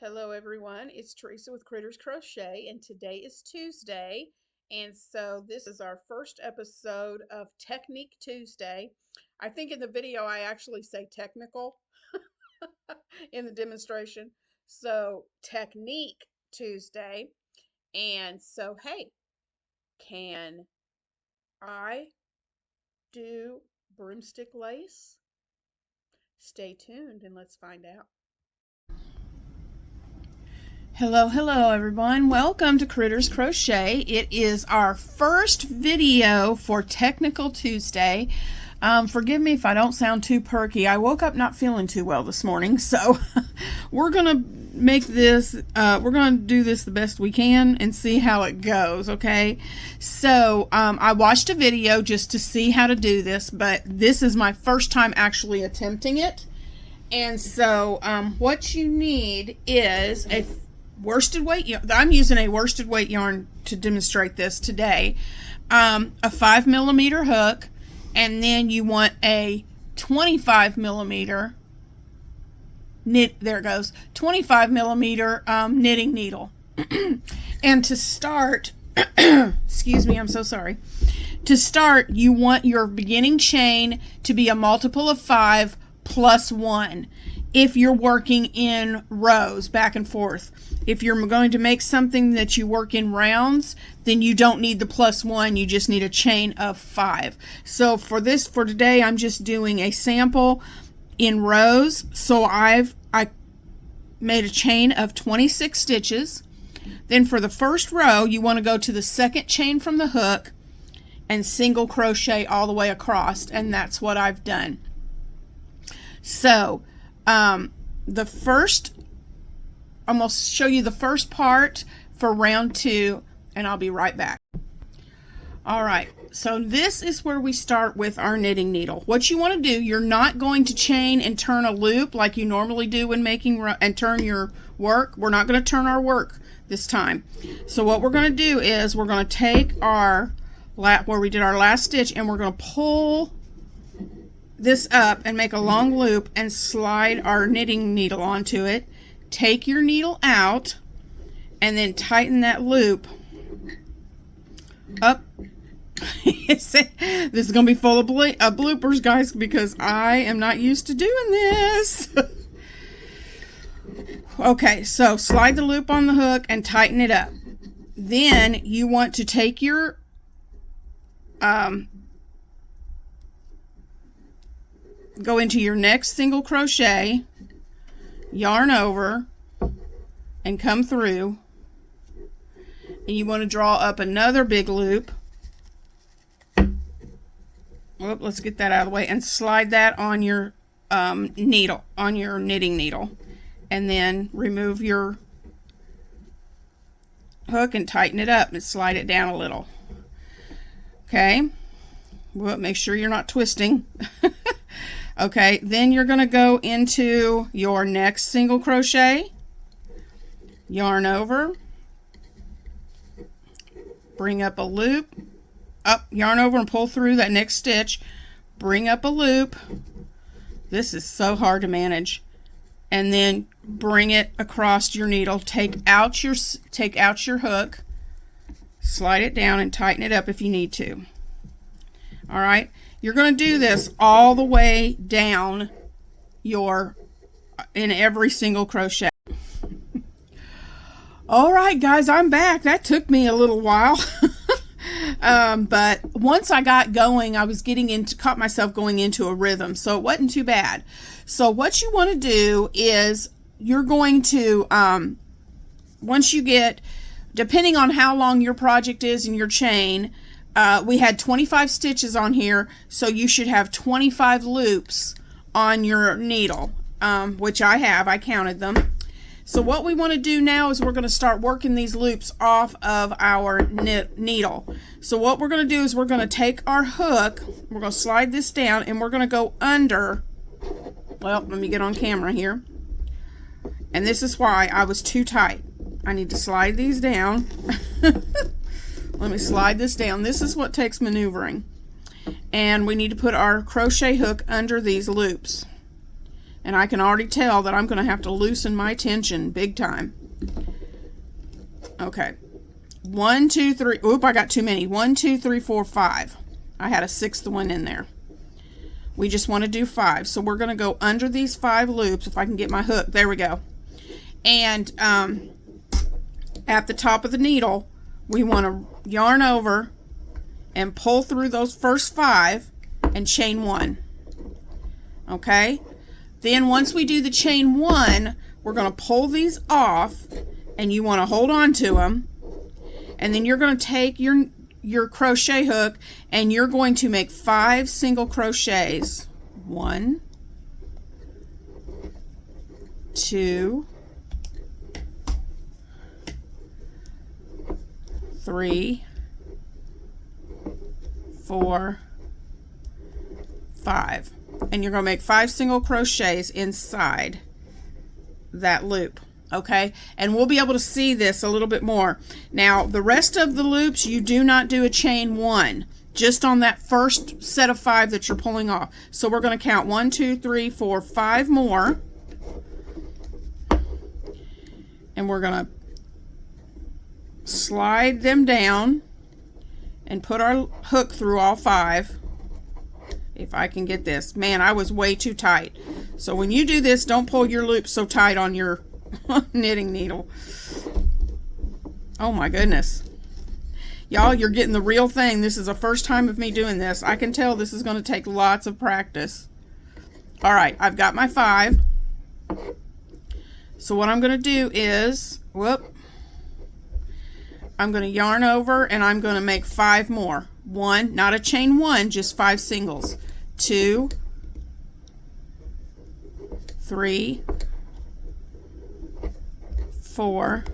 Hello everyone, it's Teresa with Critters Crochet and today is Tuesday, and so this is our first episode of Technique Tuesday. I think in the video I actually say technical in the demonstration. So Technique Tuesday, and so hey, can I do broomstick lace? Stay tuned and let's find out. Hello everyone. Welcome to Critters Crochet. It is our first video for Technical Tuesday. Forgive me if I don't sound too perky. I woke up not feeling too well this morning, so we're gonna make this, we're gonna do this the best we can and see how it goes, okay? So I watched a video just to see how to do this, but this is my first time actually attempting it. And so what you need is a worsted weight yarn. I'm using a worsted weight yarn to demonstrate this today. A 5mm hook, and then you want a 25mm knit. There it goes. 25mm knitting needle. And to start, excuse me, I'm so sorry. To start, you want your beginning chain to be a multiple of 5 plus 1. If you're working in rows back and forth. If you're going to make something that you work in rounds, then you don't need the plus 1, you just need a chain of 5. So for today, I'm just doing a sample in rows. So I made a chain of 26 stitches. Then for the first row, you want to go to the second chain from the hook and single crochet all the way across, and that's what I've done. So the first, I'm going to show you the first part for round 2, and I'll be right back. All right, so this is where we start with our knitting needle. What you want to do, you're not going to chain and turn a loop like you normally do when making and turn your work. We're not going to turn our work this time. So what we're going to do is we're going to take our where we did our last stitch, and we're going to pull this up and make a long loop and slide our knitting needle onto it. Take your needle out and then tighten that loop up. This is going to be full of bloopers, guys, because I am not used to doing this. Okay, so slide the loop on the hook and tighten it up. Then you want to take your go into your next single crochet, yarn over, and come through, and you want to draw up another big loop. Whoop, let's get that out of the way, and slide that on your needle, on your knitting needle, and then remove your hook and tighten it up and slide it down a little. Okay, well, make sure you're not twisting. Okay, then you're going to go into your next single crochet, yarn over, bring up a loop, up, yarn over and pull through that next stitch, bring up a loop. This is so hard to manage. And then bring it across your needle, take out your hook, slide it down and tighten it up if you need to. All right, you're going to do this all the way down in every single crochet. All right, guys, I'm back. That took me a little while. But once I got going, I was caught myself going into a rhythm, so it wasn't too bad. So what you want to do is you're going to, once you get, depending on how long your project is in your chain, we had 25 stitches on here, so you should have 25 loops on your needle, which I counted them. So what we want to do now is we're going to start working these loops off of our needle. So what we're going to do is we're going to take our hook, we're going to slide this down, and we're going to go under. Well, let me get on camera here. And this is why I was too tight. I need to slide these down. Let me slide this down. This is what takes maneuvering. And we need to put our crochet hook under these loops. And I can already tell that I'm going to have to loosen my tension big time. Okay. 1, 2, 3. Oop, I got too many. 1, 2, 3, 4, 5. I had a 6th one in there. We just want to do 5. So we're going to go under these 5 loops. If I can get my hook. There we go. And at the top of the needle, we want to yarn over and pull through those first 5 and chain 1. Okay? Then once we do the chain 1, we're going to pull these off, and you want to hold on to them. And then you're going to take your crochet hook, and you're going to make 5 single crochets. 1, 2, 3, 4, 5. And you're going to make 5 single crochets inside that loop. Okay, and we'll be able to see this a little bit more. Now, the rest of the loops, you do not do a chain 1, just on that first set of 5 that you're pulling off. So we're going to count 1, 2, 3, 4, 5 more. And we're going to slide them down and put our hook through all 5. If I can get this. Man, I was way too tight. So when you do this, don't pull your loop so tight on your knitting needle. Oh my goodness. Y'all, you're getting the real thing. This is the first time of me doing this. I can tell this is going to take lots of practice. All right, I've got my 5. So what I'm going to do is, I'm going to yarn over and I'm going to make 5 more. 1, not a chain 1, just 5 singles. 2, 3, 4,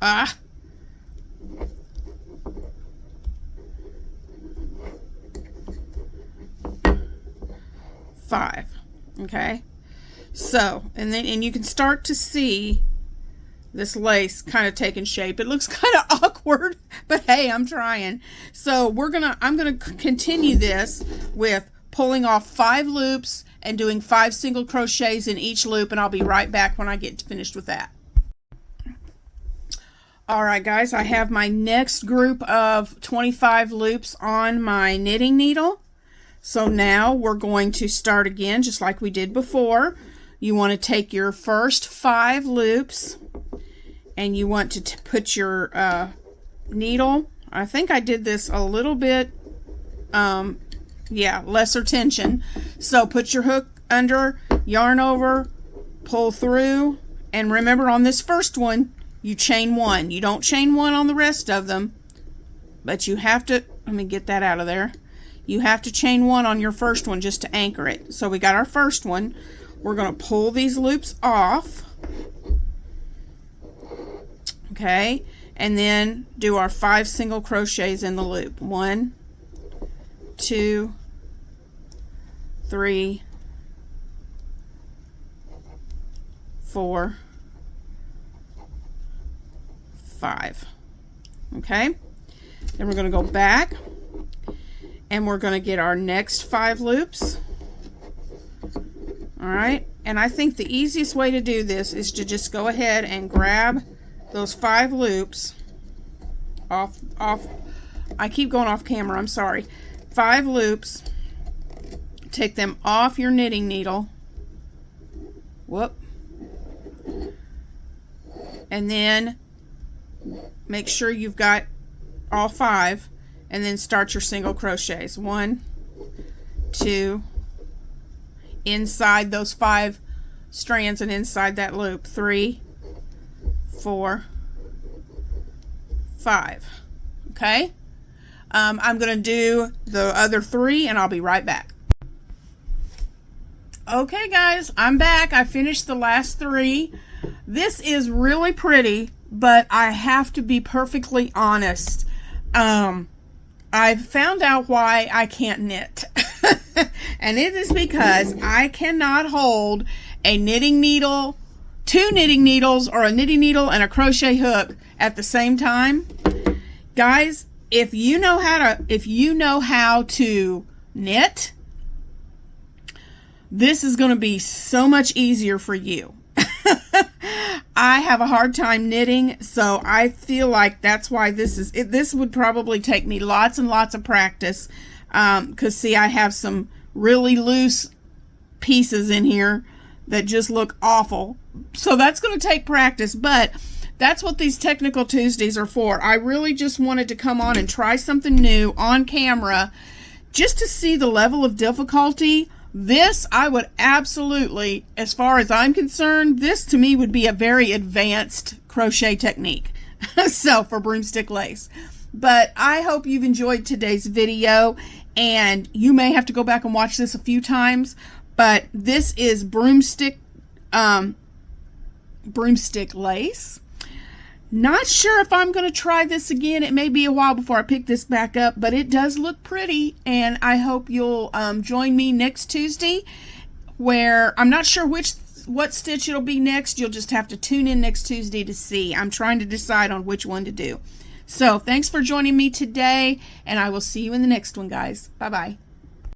5. Okay, so and you can start to see this lace kind of taking shape. It looks kind of awkward, but hey, I'm trying. So I'm gonna continue this with pulling off 5 loops and doing 5 single crochets in each loop, and I'll be right back when I get finished with that. All right, guys, I have my next group of 25 loops on my knitting needle. So now we're going to start again, just like we did before. You want to take your first 5 loops, and you want to put your needle. I think I did this a little bit, lesser tension. So put your hook under, yarn over, pull through, and remember on this first one, you chain 1. You don't chain 1 on the rest of them, but you have to, let me get that out of there. You have to chain 1 on your first one just to anchor it. So we got our first one. We're going to pull these loops off. Okay, and then do our 5 single crochets in the loop. 1, 2, 3, 4, 5. Okay, then we're going to go back and we're going to get our next 5 loops. All right, and I think the easiest way to do this is to just go ahead and grab those 5 loops off. I keep going off camera, I'm sorry. 5 loops, take them off your knitting needle. Whoop. And then make sure you've got all 5, and then start your single crochets. 1, 2, inside those 5 strands and inside that loop. 3, 4, 5. Okay, I'm going to do the other 3 and I'll be right back. Okay guys, I'm back. I finished the last 3. This is really pretty, but I have to be perfectly honest. I've found out why I can't knit. And it is because I cannot hold a knitting needle, 2 knitting needles, or a knitting needle and a crochet hook at the same time. Guys, if you know how to knit, this is going to be so much easier for you. I have a hard time knitting, so I feel like that's why this would probably take me lots and lots of practice, because see, I have some really loose pieces in here that just look awful, so that's going to take practice. But that's what these Technical Tuesdays are for. I really just wanted to come on and try something new on camera just to see the level of difficulty. This, I would absolutely, as far as I'm concerned, this to me would be a very advanced crochet technique. So for broomstick lace. But I hope you've enjoyed today's video, and you may have to go back and watch this a few times, but this is broomstick lace. Not sure if I'm going to try this again. It may be a while before I pick this back up, but it does look pretty, and I hope you'll join me next Tuesday, where I'm not sure what stitch it'll be next. You'll just have to tune in next Tuesday to see. I'm trying to decide on which one to do. So thanks for joining me today, and I will see you in the next one, guys. Bye-bye.